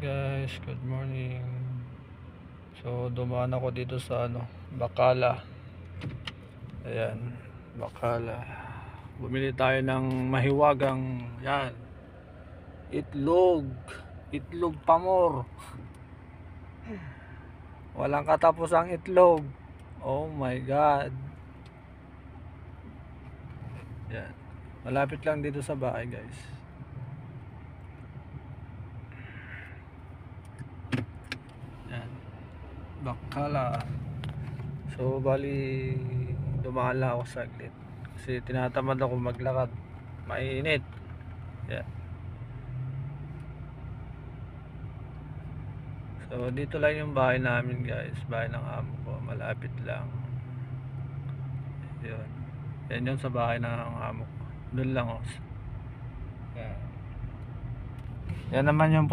Guys, good morning. So dumaan ako dito sa Bacala. Ayan, Bacala. Bumili tayo ng mahiwagang yan. Itlog pamor. Walang katapos ang itlog. Oh my god. Yan. Malapit lang dito sa bahay, guys. Yan. Bacala. So bali dumaan lang ako saglit kasi tinatamad ako maglakad, mainit. Yeah. So dito lang yung bahay namin, guys, bahay ng amo ko, malapit lang yun. Yan yung sa bahay ng amo ko, doon lang ako. Yan naman yung